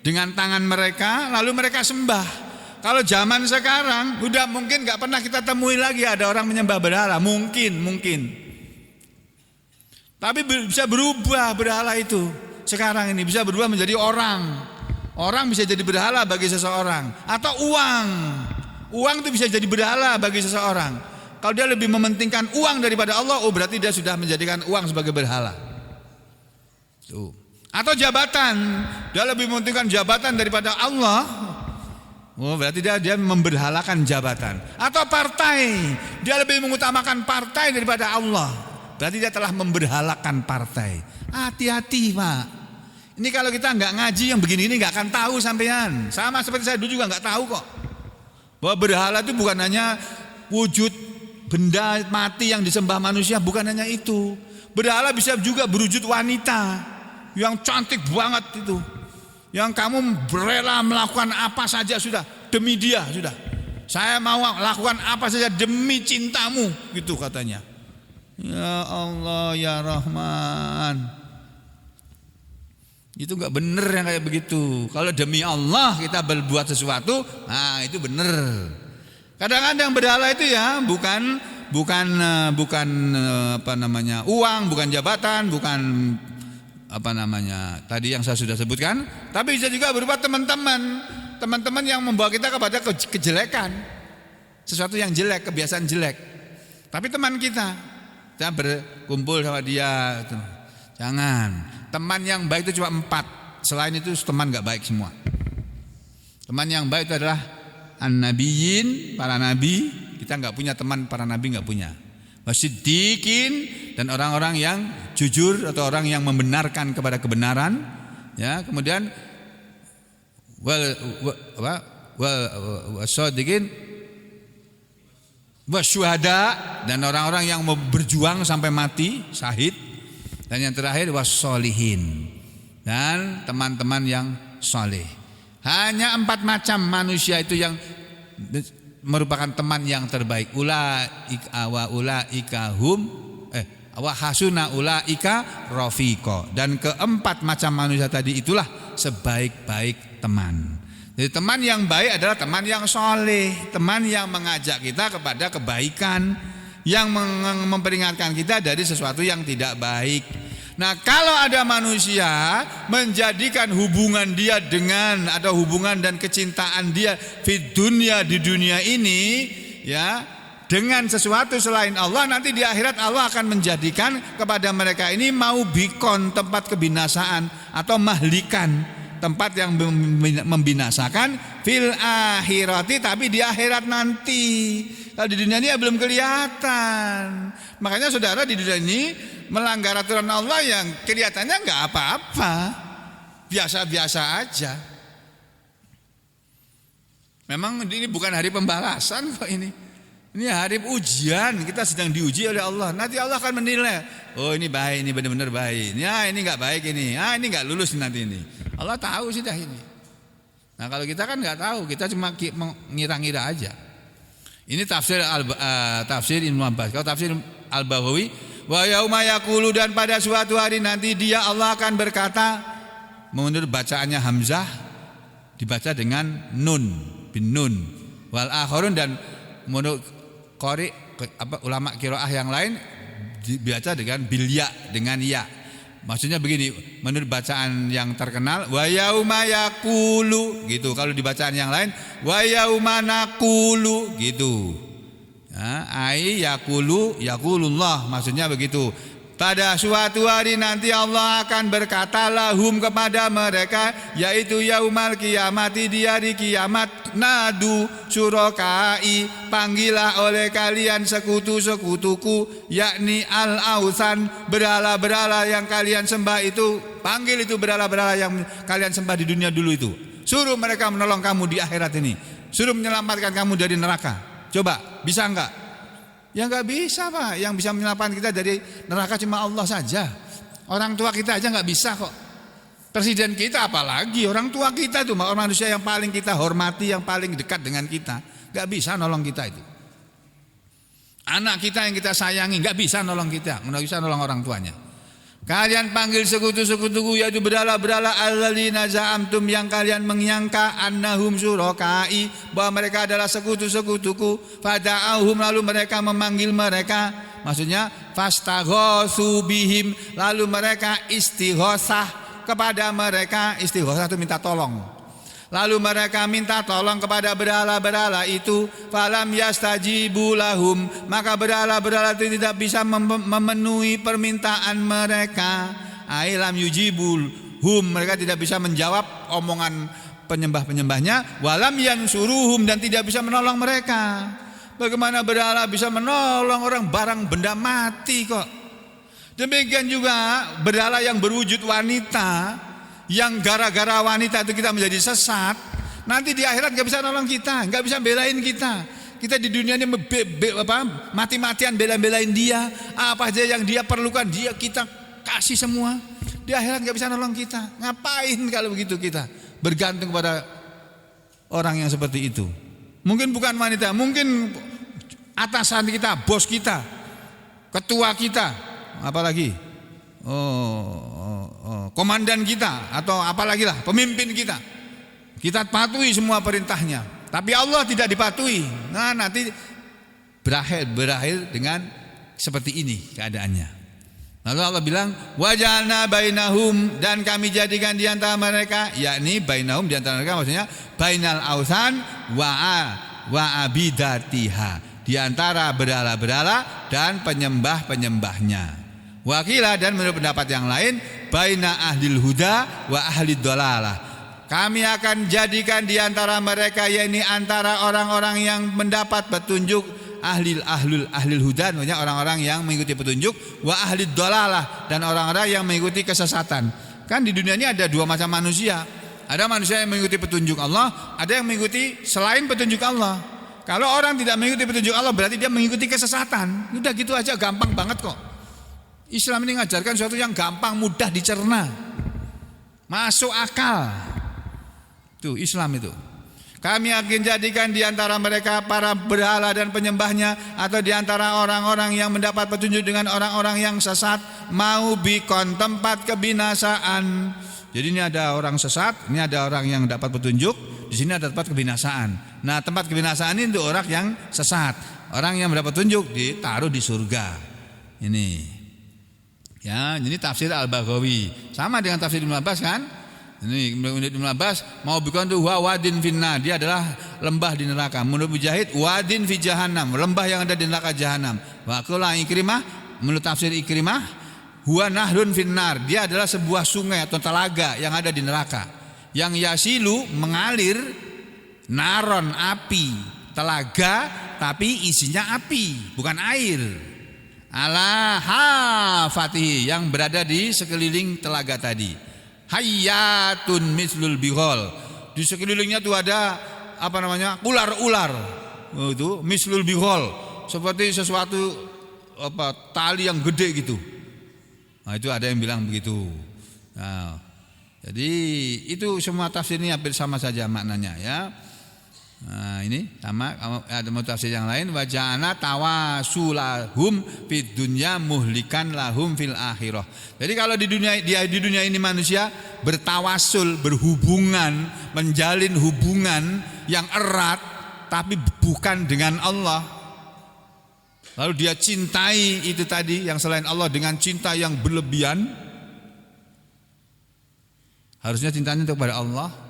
A: dengan tangan mereka lalu mereka sembah. Kalau zaman sekarang udah mungkin gak pernah kita temui lagi ada orang menyembah berhala, mungkin, tapi bisa berubah berhala itu. Sekarang ini bisa berubah menjadi orang bisa jadi berhala bagi seseorang, atau uang itu bisa jadi berhala bagi seseorang. Kalau dia lebih mementingkan uang daripada Allah, oh berarti dia sudah menjadikan uang sebagai berhala. Tuh. Atau jabatan, dia lebih mementingkan jabatan daripada Allah, oh berarti dia memberhalakan jabatan. Atau partai, dia lebih mengutamakan partai daripada Allah, berarti dia telah memberhalakan partai. Hati-hati Pak. Ini kalau kita nggak ngaji yang begini ini nggak akan tahu sampean. Sama seperti saya dulu juga nggak tahu kok, bahwa berhala itu bukan hanya wujud benda mati yang disembah manusia, bukan hanya itu. Berhala bisa juga berwujud wanita yang cantik banget itu, yang kamu rela melakukan apa saja sudah demi dia, sudah saya mau lakukan apa saja demi cintamu, gitu katanya. Ya Allah ya Rahman, itu enggak benar yang kayak begitu. Kalau demi Allah kita berbuat sesuatu, nah itu benar. Kadang-kadang berhala itu ya bukan apa namanya uang, bukan jabatan, bukan apa namanya tadi yang saya sudah sebutkan, tapi bisa juga berupa teman-teman yang membawa kita kepada kejelekan, sesuatu yang jelek, kebiasaan jelek. Tapi teman kita berkumpul sama dia, jangan. Teman yang baik itu cuma 4. Selain itu teman gak baik semua. Teman yang baik itu adalah an-nabiyyin, para nabi. Kita gak punya teman para nabi, gak punya. Wasiddiqin, dan orang-orang yang jujur atau orang yang membenarkan kepada kebenaran. Ya, kemudian wasadiqin, wasyuhada, dan orang-orang yang mau berjuang sampai mati, syahid. Dan yang terakhir wassolihin, dan teman-teman yang soleh. Hanya 4 macam manusia itu yang merupakan teman yang terbaik. Ulaika wa ulaika hum wa hasuna ulaika rafiqa. Dan keempat macam manusia tadi itulah sebaik-baik teman. Jadi teman yang baik adalah teman yang soleh, teman yang mengajak kita kepada kebaikan, yang memperingatkan kita dari sesuatu yang tidak baik. Nah, kalau ada manusia menjadikan hubungan dia dengan atau hubungan dan kecintaan dia di dunia ini ya dengan sesuatu selain Allah, nanti di akhirat Allah akan menjadikan kepada mereka ini mau bikon, tempat kebinasaan, atau mahlikan, tempat yang membinasakan fil akhirati, tapi di akhirat nanti. Kalau di dunia ini ya belum kelihatan. Makanya saudara di dunia ini melanggar aturan Allah yang kelihatannya nggak apa-apa, biasa-biasa aja. Memang ini bukan hari pembalasan kok ini. Ini hari ujian, kita sedang diuji oleh Allah. Nanti Allah akan menilai, oh ini baik, ini benar-benar baik. Ya ini nggak baik ini, ini nggak lulus nanti ini. Allah tahu sudah ini. Nah kalau kita kan nggak tahu, kita cuma ngira-ngira aja. Ini tafsir Ibnu Abbas. Kalau tafsir Al-Baghawi, Wa yauma yaqulu, dan pada suatu hari nanti dia Allah akan berkata, menurut bacaannya Hamzah dibaca dengan nun, bin nun. Wal akharun, dan menurut qari ulama qiraah yang lain dibaca dengan bil ya, dengan ya. Maksudnya begini, menurut bacaan yang terkenal wa yauma yaqulu gitu. Kalau di bacaan yang lain wa yauma naqulu gitu. Ai yaqulu yaqulullah, maksudnya begitu. Pada suatu hari nanti Allah akan berkata lahum, kepada mereka, yaitu yaumal kiamati, di hari kiamat, nadu syurakai, panggillah oleh kalian sekutu-sekutuku, yakni al-ausan, berhala-berhala yang kalian sembah itu. Panggil itu berhala-berhala yang kalian sembah di dunia dulu itu. Suruh mereka menolong kamu di akhirat ini, suruh menyelamatkan kamu dari neraka. Coba, bisa enggak? Ya enggak bisa, Pak. Yang bisa menyelamatkan kita dari neraka cuma Allah saja. Orang tua kita aja enggak bisa kok. Presiden kita apalagi, orang tua kita itu manusia yang paling kita hormati, yang paling dekat dengan kita, enggak bisa nolong kita itu. Anak kita yang kita sayangi enggak bisa nolong kita, enggak bisa nolong orang tuanya. Kalian panggil sekutu-sekutuku, yaitu berhala-berhala alladzina za'amtum, yang kalian menyangka annahum syurakai, bahwa mereka adalah sekutu-sekutuku. Fada'ahum, lalu mereka memanggil mereka, maksudnya fastaghosu bihim, lalu mereka istighosah kepada mereka. Istighosah itu minta tolong. Lalu mereka minta tolong kepada berhala-berhala itu. Falam yastajibu lahum, maka berhala-berhala itu tidak bisa memenuhi permintaan mereka. Ailam yujibul hum, mereka tidak bisa menjawab omongan penyembah-penyembahnya. Walam yansuruhum, dan tidak bisa menolong mereka. Bagaimana berhala bisa menolong orang barang benda mati kok? Demikian juga berhala yang berwujud wanita, yang gara-gara wanita itu kita menjadi sesat, nanti di akhirat gak bisa nolong kita, gak bisa belain kita. Kita di dunia ini mati-matian bela-belain dia, apa aja yang dia perlukan dia kita kasih semua. Di akhirat gak bisa nolong kita. Ngapain kalau begitu kita bergantung kepada orang yang seperti itu? Mungkin bukan wanita, mungkin atasan kita, bos kita, ketua kita, apalagi komandan kita, atau apalagi lah pemimpin kita. Kita patuhi semua perintahnya, tapi Allah tidak dipatuhi. Nah, nanti berakhir dengan seperti ini keadaannya. Lalu Allah bilang wajalna bainahum, dan kami jadikan di antara mereka, yakni bainahum, di antara mereka maksudnya bainal ausan wa abidatiha, di antara berhala-berhala dan penyembah-penyembahnya. Wakilah, dan menurut pendapat yang lain, baina ahlil huda wa ahlid dolalah, kami akan jadikan di antara mereka, yakni antara orang-orang yang mendapat petunjuk, ahlil huda, maksudnya orang-orang yang mengikuti petunjuk, wa ahlid dolalah, dan orang-orang yang mengikuti kesesatan. Kan di dunia ini ada dua macam manusia. Ada manusia yang mengikuti petunjuk Allah, ada yang mengikuti selain petunjuk Allah. Kalau orang tidak mengikuti petunjuk Allah, berarti dia mengikuti kesesatan. Udah gitu aja, gampang banget kok. Islam ini mengajarkan sesuatu yang gampang, mudah dicerna, masuk akal. Tuh Islam itu. Kami akan jadikan di antara mereka para berhala dan penyembahnya, atau di antara orang-orang yang mendapat petunjuk dengan orang-orang yang sesat, mau bikon, tempat kebinasaan. Jadi ini ada orang sesat, ini ada orang yang dapat petunjuk, di sini ada tempat kebinasaan. Nah, tempat kebinasaan ini untuk orang yang sesat. Orang yang mendapat petunjuk ditaruh di surga. Ini. Ya, ini tafsir Al-Baghawi. Sama dengan tafsir Ibnu Abbas kan? Ini menurut Ibnu Abbas, mau bukan tuh wadin finna, dia adalah lembah di neraka. Menurut Mujahid, wadin fi jahannam, lembah yang ada di neraka jahanam. Wa qala Ikrimah, menurut tafsir Ikrimah, huwa nahrun finnar, dia adalah sebuah sungai atau telaga yang ada di neraka. Yang yasilu, mengalir, naron, api, telaga tapi isinya api, bukan air. Ala hafatihi, yang berada di sekeliling telaga tadi. Hayyatun mislul bihol, di sekelilingnya itu ada ular-ular. Itu mislul bihol, seperti sesuatu tali yang gede gitu. Nah, itu ada yang bilang begitu. Nah, jadi itu semua tafsir ini hampir sama saja maknanya ya. Nah, ini sama ada tafsir yang lain, wa ja'ala tawasulahum fid dunya muhlikan lahum fil akhirah. Jadi kalau di dunia ini manusia bertawasul, berhubungan, menjalin hubungan yang erat tapi bukan dengan Allah. Lalu dia cintai itu tadi yang selain Allah dengan cinta yang berlebihan. Harusnya cintanya itu kepada Allah.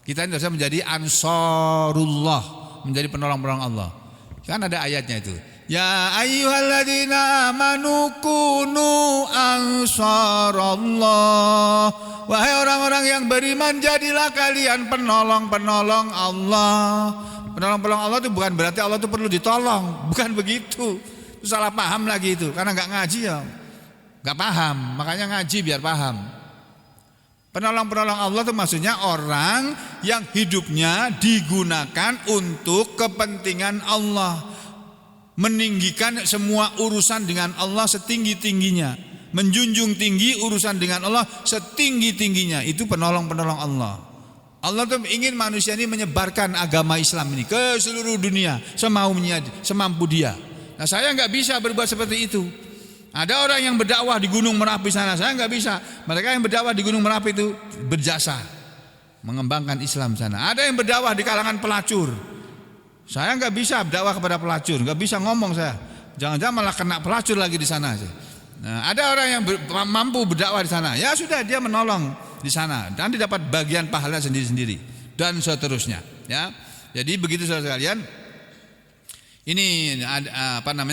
A: Kita ini harusnya menjadi ansarullah, menjadi penolong-penolong Allah. Kan ada ayatnya itu. Ya ayyuhalladzina amanu kunu ansarallah. Wahai orang-orang yang beriman, jadilah kalian penolong-penolong Allah. Penolong-penolong Allah itu bukan berarti Allah itu perlu ditolong, bukan begitu. Itu salah paham lagi itu, karena enggak ngaji ya. Enggak paham, makanya ngaji biar paham. Penolong-penolong Allah itu maksudnya orang yang hidupnya digunakan untuk kepentingan Allah, meninggikan semua urusan dengan Allah setinggi-tingginya, menjunjung tinggi urusan dengan Allah setinggi-tingginya. Itu penolong-penolong Allah. Allah tuh ingin manusia ini menyebarkan agama Islam ini ke seluruh dunia semaunya, semampu dia. Nah, saya nggak bisa berbuat seperti itu. Ada orang yang berdakwah di Gunung Merapi sana, saya nggak bisa. Mereka yang berdakwah di Gunung Merapi itu berjasa mengembangkan Islam sana. Ada yang berdakwah di kalangan pelacur. Saya nggak bisa berdakwah kepada pelacur, nggak bisa ngomong saya. Jangan-jangan malah kena pelacur lagi di sana. Nah, ada orang yang mampu berdakwah di sana. Ya sudah, dia menolong di sana dan didapat bagian pahala sendiri-sendiri dan seterusnya. Ya, jadi begitu saudara sekalian. Ini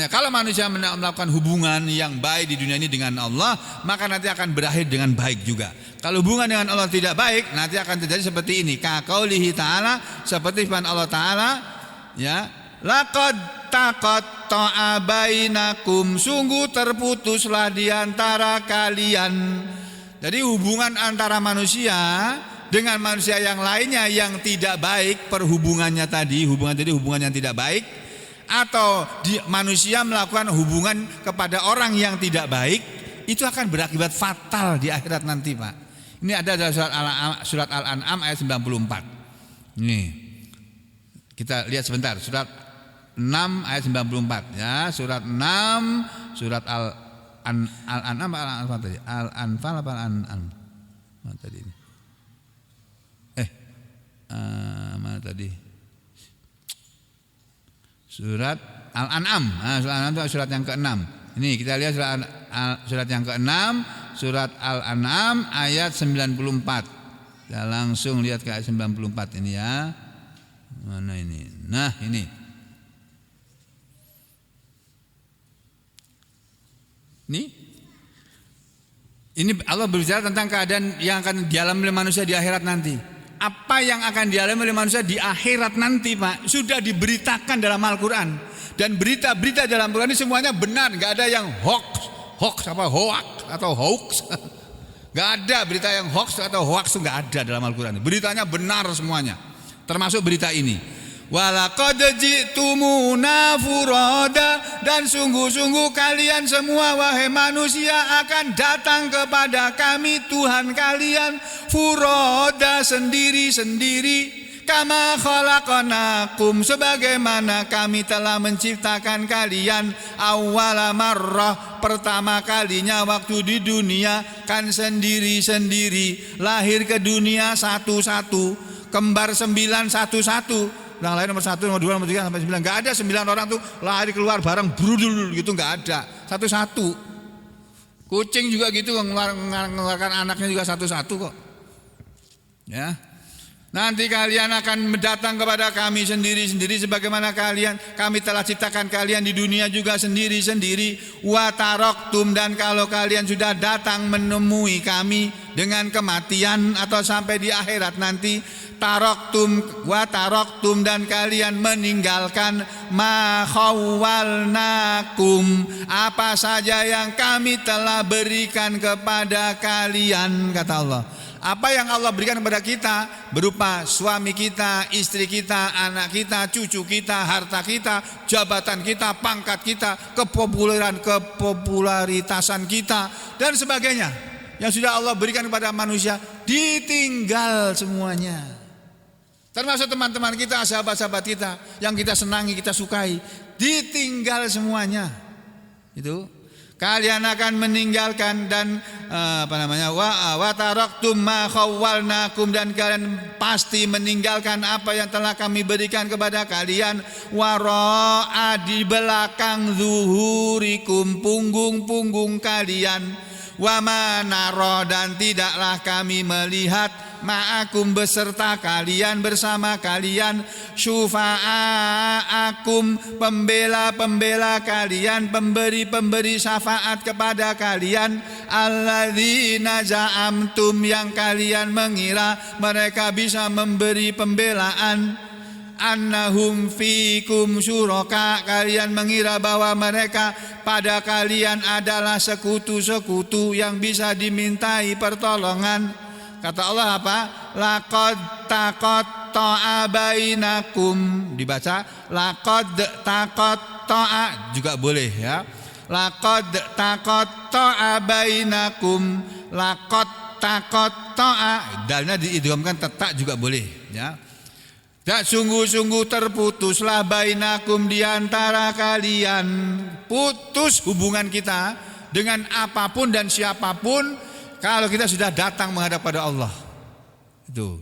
A: kalau manusia melakukan hubungan yang baik di dunia ini dengan Allah, maka nanti akan berakhir dengan baik juga. Kalau hubungan dengan Allah tidak baik, nanti akan terjadi seperti ini. Kaqaulihi ta'ala, seperti firman Allah Ta'ala, ya, laqad taqatta'a bainakum, sungguh terputuslah di antara kalian. Jadi hubungan antara manusia dengan manusia yang lainnya yang tidak baik, perhubungannya tadi, hubungan yang tidak baik, atau manusia melakukan hubungan kepada orang yang tidak baik, itu akan berakibat fatal di akhirat nanti, Pak. Ini ada dalam surat Al-An'am ayat 94. Nih, kita lihat sebentar, surat 6 ayat 94 ya, surat 6, surat Al-An'am tadi, Al-Anfal apa Al-An'am? Mana tadi ini? Mana tadi? Surat Al-An'am. Surat Al-An'am itu surat yang ke-6. Ini kita lihat surat yang ke-6, surat Al-An'am ayat 94. Kita langsung lihat ke ayat 94 ini ya. Mana ini? Nah, ini. Ini Allah berbicara tentang keadaan yang akan dialami oleh manusia di akhirat nanti. Apa yang akan dialami oleh manusia di akhirat nanti, Pak, sudah diberitakan dalam Al-Quran. Dan berita-berita dalam Al-Quran ini semuanya benar, nggak ada yang hoax atau hoax. Nggak ada berita yang hoax atau hoax, nggak ada dalam Al-Quran. Beritanya benar semuanya, termasuk berita ini. Walaqad ji'tumuna furada, dan sungguh-sungguh kalian semua wahai manusia akan datang kepada kami Tuhan kalian furada, sendiri-sendiri, kama khalaqnakum, sebagaimana kami telah menciptakan kalian awwala marrah, pertama kalinya waktu di dunia kan sendiri-sendiri, lahir ke dunia satu-satu, kembar 9 satu-satu. Yang lain nomor 1, nomor 2, nomor 3 sampai 9. Enggak ada 9 orang tuh lari keluar bareng brudul gitu, enggak ada. Satu-satu. Kucing juga gitu mengeluarkan anaknya juga satu-satu kok. Ya. Nanti kalian akan datang kepada kami sendiri-sendiri sebagaimana kami telah ciptakan kalian di dunia juga sendiri-sendiri. Wa taraktum, dan kalau kalian sudah datang menemui kami dengan kematian atau sampai di akhirat nanti, taraktum dan kalian meninggalkan ma khawwalnakum, apa saja yang kami telah berikan kepada kalian, kata Allah. Apa yang Allah berikan kepada kita berupa suami kita, istri kita, anak kita, cucu kita, harta kita, jabatan kita, pangkat kita, kepopularitasan kita dan sebagainya yang sudah Allah berikan kepada manusia, ditinggal semuanya. Termasuk teman-teman kita, sahabat-sahabat kita yang kita senangi, kita sukai, ditinggal semuanya. Itu kalian akan meninggalkan dan wa taraktum ma khawwalnakum, dan kalian pasti meninggalkan apa yang telah kami berikan kepada kalian, wara'a, di belakang, zuhurikum, punggung-punggung kalian, wa ma nara, dan tidaklah kami melihat, ma'akum, beserta kalian, bersama kalian, syufa'akum, pembela-pembela kalian, pemberi-pemberi syafaat kepada kalian, alladzina za'amtum, yang kalian mengira mereka bisa memberi pembelaan, annahum fikum syuraka, kalian mengira bahwa mereka pada kalian adalah sekutu-sekutu yang bisa dimintai pertolongan. Kata Allah apa? Laqad taqatta'a bainakum, dibaca laqad taqatta'a juga boleh ya. Laqad taqatta'a bainakum, laqad taqatta'a, dalnya diidghamkan tetak juga boleh ya. Dan sungguh-sungguh terputuslah bainakum, di antara kalian, putus hubungan kita dengan apapun dan siapapun kalau kita sudah datang menghadap pada Allah. Itu.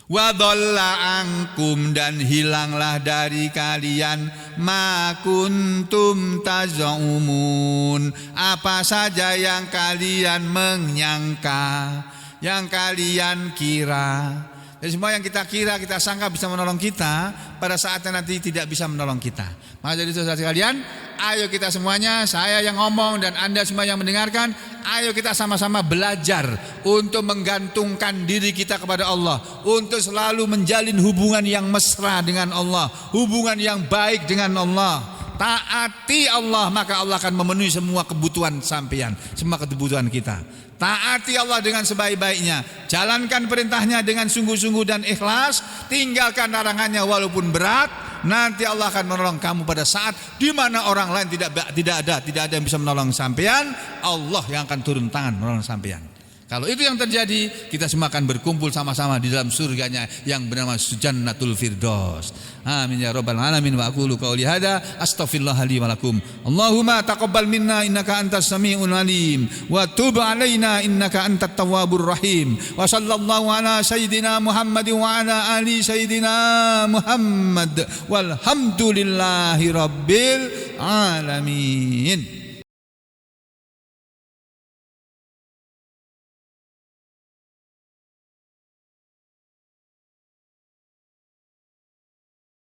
A: Wa dhalla ankum, dan hilanglah dari kalian, ma kuntum tazaumun, apa saja yang kalian menyangka, yang kalian kira. Dan semua yang kita kira, kita sangka bisa menolong kita, pada saatnya nanti tidak bisa menolong kita. Maka jadi saudara sekalian, ayo kita semuanya, saya yang ngomong dan Anda semua yang mendengarkan, ayo kita sama-sama belajar untuk menggantungkan diri kita kepada Allah, untuk selalu menjalin hubungan yang mesra dengan Allah, hubungan yang baik dengan Allah. Taati Allah, maka Allah akan memenuhi semua kebutuhan sampean, semua kebutuhan kita. Taati Allah dengan sebaik-baiknya, jalankan perintahnya dengan sungguh-sungguh dan ikhlas, tinggalkan larangannya walaupun berat. Nanti Allah akan menolong kamu pada saat di mana orang lain tidak ada yang bisa menolong sampean. Allah yang akan turun tangan menolong sampean. Kalau itu yang terjadi, kita semua akan berkumpul sama-sama di dalam surganya yang bernama Jannatul Firdaus. Amin ya rabbal alamin. Wa aqulu qauli hada astaghfirullah li wa lakum. Allahumma taqabbal minna innaka antas samiul alim wa tub alaina innaka antat tawwabur rahim. Wa sallallahu ala sayidina Muhammad wa ala ali sayidina Muhammad walhamdulillahi rabbil alamin.